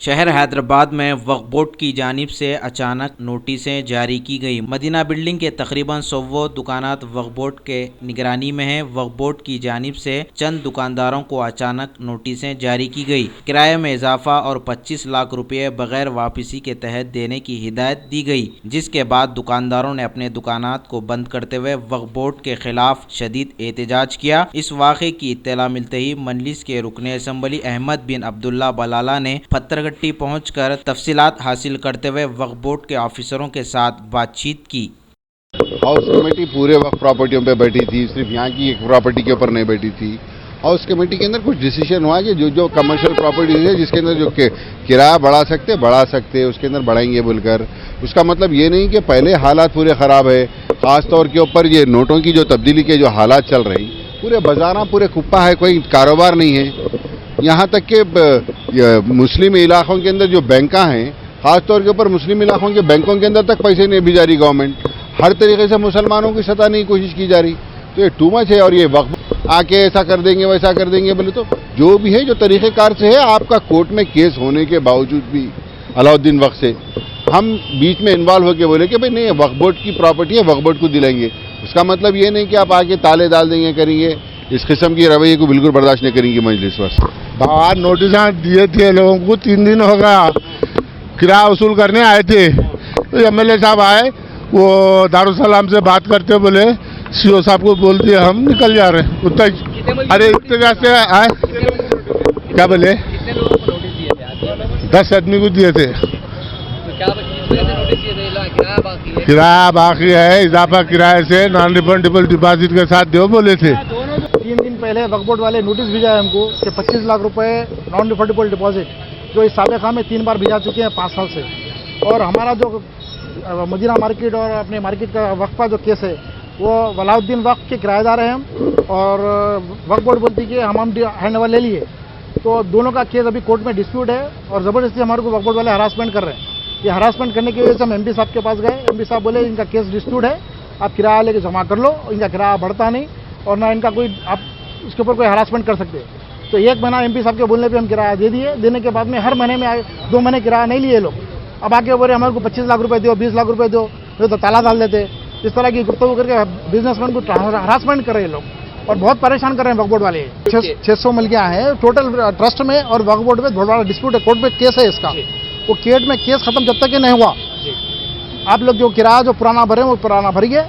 शहर हैदराबाद में वक्फ बोर्ड की जानिब से अचानक नोटिसें जारी की गई। मदीना बिल्डिंग के तकरीबन 100 दुकानात वक्फ बोर्ड के निगरानी में है। वक्फ बोर्ड की जानिब से चंद दुकानदारों को अचानक नोटिसें जारी की गई। किराए में इजाफा और 25 लाख रुपये बगैर वापसी के तहत देने की हिदायत दी गई, जिसके बाद दुकानदारों ने अपने दुकानात को बंद करते हुए वक्फ बोर्ड के खिलाफ शदीद एहतजाज किया। इस वाक़े की इत्तला मिलते ही मजलिस के रुकने असम्बली अहमद बिन अब्दुल्ला बलाला ने पत्थरगट्टी पहुंचकर तफसीलात हासिल करते हुए वक्फ बोर्ड के ऑफिसरों के साथ बातचीत की। हाउस कमेटी पूरे वक्त प्रॉपर्टियों पे बैठी थी, सिर्फ यहाँ की एक प्रॉपर्टी के ऊपर नहीं बैठी थी। हाउस कमेटी के अंदर कुछ डिसीजन हुआ कि जो कमर्शियल प्रॉपर्टीज है जिसके अंदर जो किराया बढ़ा सकते उसके अंदर बढ़ाएंगे बोलकर। उसका मतलब ये नहीं कि पहले हालात पूरे ख़राब है, ख़ास तौर के ऊपर ये नोटों की जो तब्दीली के जो हालात चल रही, पूरे बाजारा पूरे कुप्पा है, कोई कारोबार नहीं है। यहाँ तक कि मुस्लिम इलाकों के अंदर जो बैंका हैं, ख़ास तौर के ऊपर मुस्लिम इलाकों के बैंकों के अंदर तक पैसे नहीं भेजा रही गवर्नमेंट। हर तरीके से मुसलमानों की सताने की कोशिश की जा रही, तो ये टू मच है। और ये वक्त आके ऐसा कर देंगे वैसा कर देंगे बोले तो जो भी है, जो तरीक़ेकार से है, आपका कोर्ट में केस होने के बावजूद भी अलाउद्दीन वक्त से हम बीच में इन्वॉल्व होकर बोले कि भाई नहीं, वक्फ बोर्ड की प्रॉपर्टी है, वक्फ बोर्ड को दिलाएंगे। उसका मतलब ये नहीं कि आप आके ताले डाल देंगे करेंगे। इस किस्म की रवैये को बिल्कुल बर्दाश्त नहीं करेंगी मजलिस। बाहर नोटिस दिए थे लोगों को, 3 दिन हो गया किराया वसूल करने आए थे, तो एमएलए साहब आए, वो दारुसलाम से बात करते बोले सीओ साहब को बोल दिया हम निकल जा रहे हैं उतना। अरे इतने से आए, क्या बोले 10 आदमी को दिए थे। किराया बाकी है, इजाफा किराए से नॉन रिफंडेबल डिपॉजिट के साथ दो बोले थे। 3 दिन पहले वक्फ बोर्ड वाले नोटिस भेजा है हमको कि 25 लाख रुपए नॉन रिफंडेबल डिपॉजिट, जो इस साबिक़ा में 3 बार भेजा चुके हैं 5 साल से। और हमारा जो मदीना मार्केट और अपने मार्केट का वक्फ का जो केस है, वो वलाउद्दीन वक्फ के किराएदार हैं हम, और वक्फ बोर्ड बोलती कि हम हैंड ओवर ले लिए। तो दोनों का केस अभी कोर्ट में डिस्प्यूट है और ज़बरदस्ती हमारे को वक्फ बोर्ड वाले हरासमेंट कर रहे हैं। ये हरासमेंट करने की वजह से हम एमपी साहब के पास गए। एमपी साहब बोले इनका केस डिस्प्यूट है, आप किराया लेके जमा कर लो, इनका किराया बढ़ता नहीं और ना इनका कोई आप इसके ऊपर कोई हरासमेंट कर सकते। तो 1 महीना एमपी साहब के बोलने पे हम किराया दे दिए। देने के बाद में हर महीने में 2 महीने किराया नहीं लिए लोग। अब आके बोले हमारे को 25 लाख रुपए दो, 20 लाख रुपए दो, तो ताला डाल देते। इस तरह की गुफ्तगू करके बिजनेसमैन को हरासमेंट कर रहे हैं लोग और बहुत परेशान कर रहे हैं वक्फ बोर्ड वाले। 600 मिल गया है टोटल ट्रस्ट में और वक्फ बोर्ड में बहुत बड़ा डिस्प्यूट है, कोर्ट में केस है इसका। वो कोर्ट में केस खत्म जब तक नहीं हुआ, आप लोग जो किराया जो पुराना भरे वो पुराना भरिए।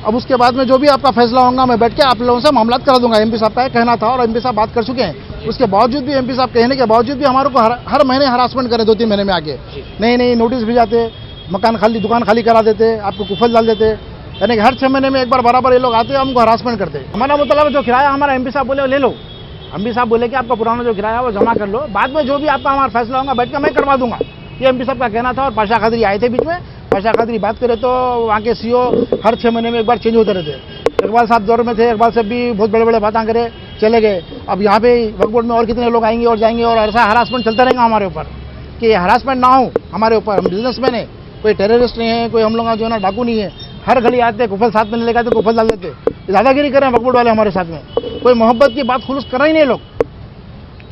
अब उसके बाद में जो भी आपका फैसला होगा, मैं बैठ के आप लोगों से मामला करा दूंगा। एमपी साहब का कहना था और एमपी साहब बात कर चुके हैं। उसके बावजूद भी एमपी साहब कहने के बावजूद भी हमारे को हर महीने हरासमेंट करें, 2-3 महीने में आके नहीं नोटिस भी जाते, मकान खाली दुकान खाली करा देते, आपको कुफल डाल देते। यानी कि हर 6 महीने में एक बार बराबर ये लोग आते हैं, हमको हरासमेंट करते। हमारा मतलब जो किराया हमारा एमपी साहब बोले ले लो। एमपी साहब बोले कि आपका पुराना जो किराया वो जमा कर लो, बाद में जो भी आपका हमारा फैसला होगा बैठ कर मैं करवा दूंगा। ये एमपी साहब का कहना था। और पाशा खदरी आए थे बीच में, पाशा खदरी बात करे तो वहाँ के सीओ हर 6 महीने में एक बार चेंज होते रहते। इकबाल साहब दौर में थे, इकबाल साहब भी बहुत बड़े बातें करे चले गए। अब यहाँ पे वक्फ बोर्ड में और कितने लोग आएंगे और जाएंगे और ऐसा हरासमेंट चलता रहेगा हमारे ऊपर कि हरासमेंट ना हो हमारे ऊपर। हम बिजनेसमैन है, कोई टेररिस्ट नहीं है, कोई हम लोग जो है ना डाकू नहीं है। हर घड़ी आते कुफल साथ में लेकर आते, कुफल डाल देते, दादागिरी कर रहे हैं वक्फ बोर्ड वाले हमारे साथ में। कोई मोहब्बत की बात खुलूस कर रहे ही नहीं लोग।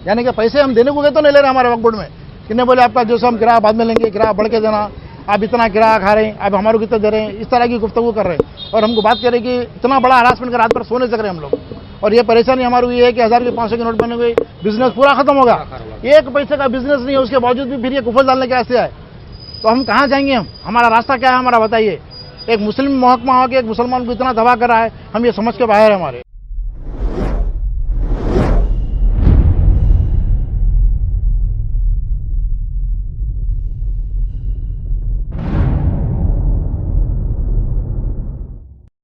यानी कि पैसे हम देने को गए तो नहीं ले रहे हमारे वक्फ बोर्ड में। किन्ने बोले आपका जो हम किराया बाद में लेंगे, किराया बढ़ के देना, आप इतना किराया खा रहे हैं, आप हमारे को कितना दे रहे हैं, इस तरह की गुफ्तगू कर रहे हैं। और हमको बात करें कि इतना बड़ा हरासमेंट कर रात पर सो नहीं सक रहे हम लोग। और ये परेशानी हमारी ये है कि 1000 के 500 के नोट बने हुए, बिजनेस पूरा खत्म होगा। 1 पैसे का बिजनेस नहीं है, उसके बावजूद भी फिर ये कुफल डालने के ऐसे आए, तो हम कहाँ जाएंगे? हमारा रास्ता क्या है हमारा बताइए। एक मुस्लिम महकमा हो कि एक मुसलमान को इतना तबाह कर रहा है, हम ये समझ के बाहर है हमारे।